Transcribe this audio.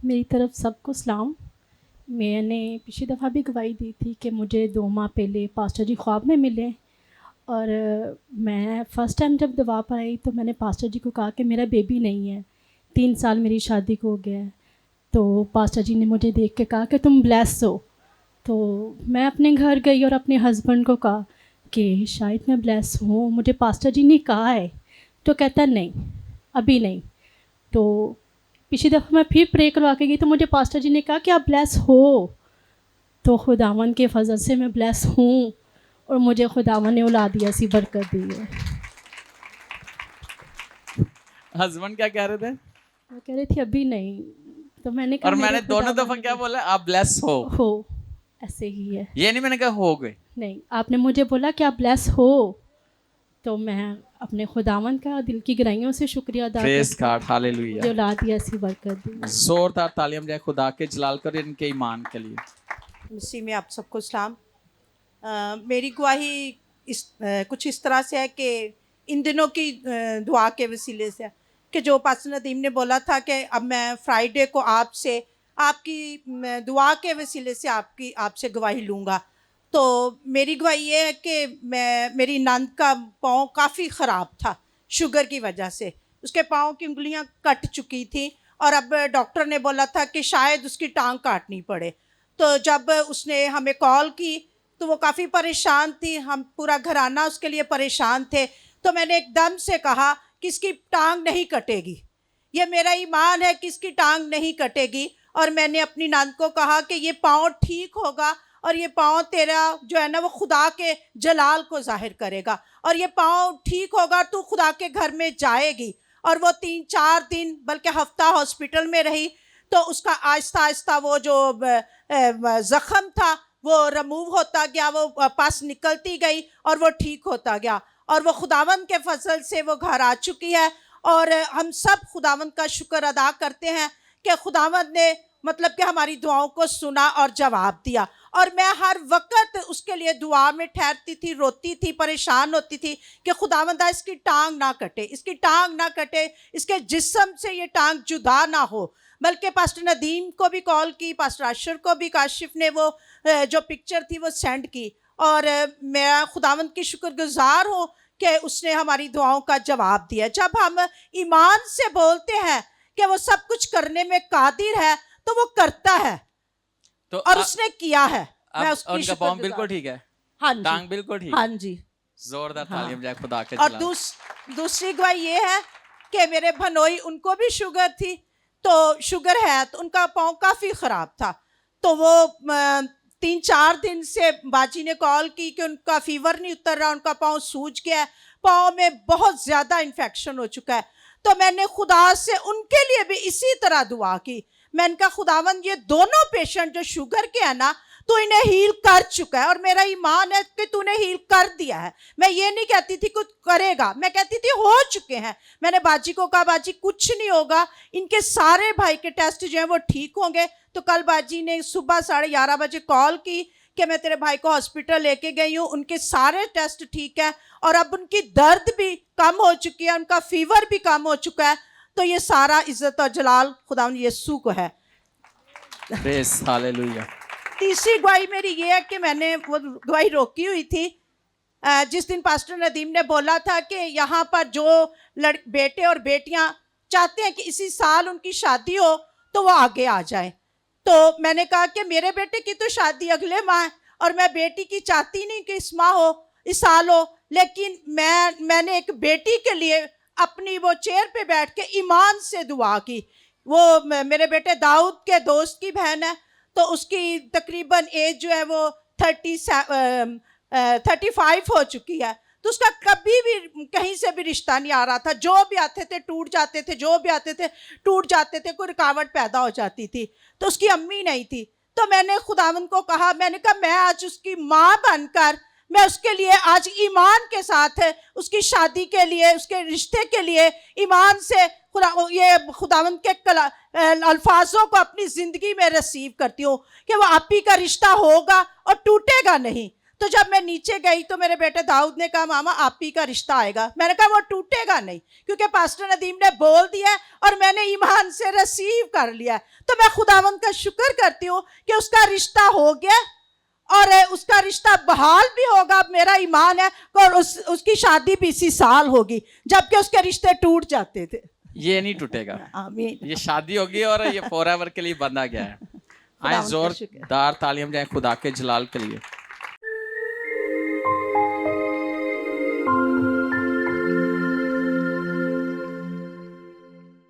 मेरी तरफ सबको सलाम। मैंने पिछली दफ़ा भी गवाही दी थी कि मुझे 2 माह पहले पास्टर जी ख्वाब में मिले और मैं फ़र्स्ट टाइम जब दवा पर आई तो मैंने पास्टर जी को कहा कि मेरा बेबी नहीं है, 3 साल मेरी शादी को हो गया है। तो पास्टर जी ने मुझे देख के कहा कि तुम ब्लेस हो। तो मैं अपने घर गई और अपने हस्बैंड को कहा कि शायद मैं ब्लेस हूँ, मुझे पास्टर जी ने कहा है। तो कहता नहीं, अभी नहीं। तो पिछली दफ़ा मैं फिर प्रे करवा के गई तो मुझे पास्टर जी ने कहा कि आप ब्लेस हो। तो खुदावन के फजल से मैं ब्लेस हूँ और मुझे खुदावन ने औलाद दी, ऐसी बरकत दी है। हस्बैंड क्या कह रहे थे? वो कह रही थी अभी नहीं। तो मैंने कहा और मैंने मेरे दोनों खुदावन दफा ने क्या बोला? आप ब्लेस हो। ऐसे ही है। ये नहीं मैंने कहा हो गए। नहीं, आपने मुझे बोला कि आप ब्लेस हो। तो मैं अपने खुदावन का दिल की गहराइयों से शुक्रिया अदा प्रेज करती हूँ। God, hallelujah. मुझे औलाद दी, ऐसी बरकत दी। जोरदार तालियां जाए खुदा के जलाल कर इनके ईमान के लिए। मसीह में आप सबको सलाम। मेरी गवाही कुछ इस तरह से है कि इन दिनों की दुआ के वसीले से कि जो पास्टर नदीम ने बोला था कि अब मैं फ्राइडे को आपसे आपकी दुआ के वसीले से आपसे गवाही लूँगा। तो मेरी गवाही ये है कि मेरी नंद का पाँव काफ़ी ख़राब था शुगर की वजह से। उसके पाँव की उंगलियां कट चुकी थी और अब डॉक्टर ने बोला था कि शायद उसकी टांग काटनी पड़े। तो जब उसने हमें कॉल की तो वो काफ़ी परेशान थी, हम पूरा घराना उसके लिए परेशान थे। तो मैंने एकदम से कहा कि इसकी टांग नहीं कटेगी, ये मेरा ईमान है कि इसकी टांग नहीं कटेगी। और मैंने अपनी नंद को कहा कि ये पाँव ठीक होगा और ये पाँव तेरा जो है ना वो खुदा के जलाल को जाहिर करेगा और ये पाँव ठीक होगा, तू खुदा के घर में जाएगी। और वो 3-4 दिन बल्कि हफ्ता हॉस्पिटल में रही। तो उसका आहिस्ता आहिस्ता वो जो ज़ख़म था वो रिमूव होता गया, वो पास निकलती गई और वो ठीक होता गया और वो खुदावंद के फजल से वो घर आ चुकी है। और हम सब खुदावंद का शुक्र अदा करते हैं कि खुदावंद ने मतलब कि हमारी दुआओं को सुना और जवाब दिया। और मैं हर वक्त उसके लिए दुआ में ठहरती थी, रोती थी, परेशान होती थी कि खुदावंदा इसकी टांग ना कटे, इसकी टांग ना कटे, इसके जिस्म से ये टांग जुदा ना हो। बल्कि पास्टर नदीम को भी कॉल की, पास्टर आशर को भी काशिफ ने वो जो पिक्चर थी वो सेंड की। और मैं खुदावंद की शुक्रगुजार हूँ कि उसने हमारी दुआओं का जवाब दिया। जब हम ईमान से बोलते हैं कि वो सब कुछ करने में कादिर है तो वो करता है तो और उसने किया है। मैं उसकी उनका पाँव बिल्कुल ठीक है? हाँ जी, टांग बिल्कुल ठीक? हाँ जी। जोरदार तालियां जाए खुदा के और जलाल। दूसरी गवाही ये है कि मेरे भनोई उनको भी शुगर थी। तो शुगर है तो उनका पाँव काफ़ी ख़राब था। तो वो 3-4 दिन से बाजी ने कॉल की कि उनका फीवर नहीं उतर रहा, उनका पाँव सूज गया है, पाँव में बहुत ज़्यादा इन्फेक्शन हो चुका है। तो मैंने खुदा से उनके लिए भी इसी तरह दुआ की। मैंने कहा खुदावंद ये दोनों पेशेंट जो शुगर के हैं ना तो इन्हें हील कर चुका है और मेरा ईमान है कि तूने हील कर दिया है। मैं ये नहीं कहती थी कुछ करेगा, मैं कहती थी हो चुके हैं। मैंने बाजी को कहा बाजी कुछ नहीं होगा, इनके सारे भाई के टेस्ट जो हैं वो ठीक होंगे। तो कल बाजी ने सुबह 11:30 बजे कॉल की कि मैं तेरे भाई को हॉस्पिटल लेके गई हूँ, उनके सारे टेस्ट ठीक है और अब उनकी दर्द भी कम हो चुकी है, उनका फीवर भी कम हो चुका है। तो ये सारा इज्जत और जलाल खुदावंद यीशु को है। Praise hallelujah. तीसरी गवाही मेरी ये है कि मैंने वो गवाही रोकी हुई थी जिस दिन पास्टर नदीम ने बोला था कि यहाँ पर जो बेटे और बेटियाँ चाहते हैं कि इसी साल उनकी शादी हो तो वो आगे आ जाए। तो मैंने कहा कि मेरे बेटे की तो शादी अगले माह है और मैं बेटी की चाहती नहीं कि इस माह हो, इस साल हो। लेकिन मैंने एक बेटी के लिए अपनी वो चेयर पे बैठ के ईमान से दुआ की। वो मेरे बेटे दाऊद के दोस्त की बहन है तो उसकी तकरीबन एज जो है वो 35 हो चुकी है। तो उसका कभी भी कहीं से भी रिश्ता नहीं आ रहा था, जो भी आते थे टूट जाते थे, जो भी आते थे टूट जाते थे, कोई रुकावट पैदा हो जाती थी। तो उसकी अम्मी नहीं थी। तो मैंने खुदावंद को कहा, मैंने कहा मैं आज उसकी माँ बनकर मैं उसके लिए आज ईमान के साथ उसकी शादी के लिए, उसके रिश्ते के लिए ईमान से खुदावंद के अल्फाजों को अपनी ज़िंदगी में रिसीव करती हूँ कि वो आप ही का रिश्ता होगा और टूटेगा नहीं। तो जब मैं नीचे गई तो मेरे बेटे दाऊद ने कहा मामा आप ही का रिश्ता आएगा। मैंने कहा वो टूटेगा नहीं, क्योंकि पास्टर नदीम ने बोल दिया है और मैंने ईमान से रिसीव कर लिया। तो मैं खुदावंद का शुक्र करती हूँ कि उसका रिश्ता हो गया और उसका रिश्ता बहाल भी होगा। अब मेरा ईमान है और उसकी शादी भी इसी साल होगी, जबकि उसके रिश्ते टूट जाते थे। ये नहीं टूटेगा, आमीन। ये शादी होगी और ये फॉरएवर के लिए बंधा गया है। आए खुदावंद का शुक्र। जोरदार तालियां जाए खुदा के जलाल के लिए।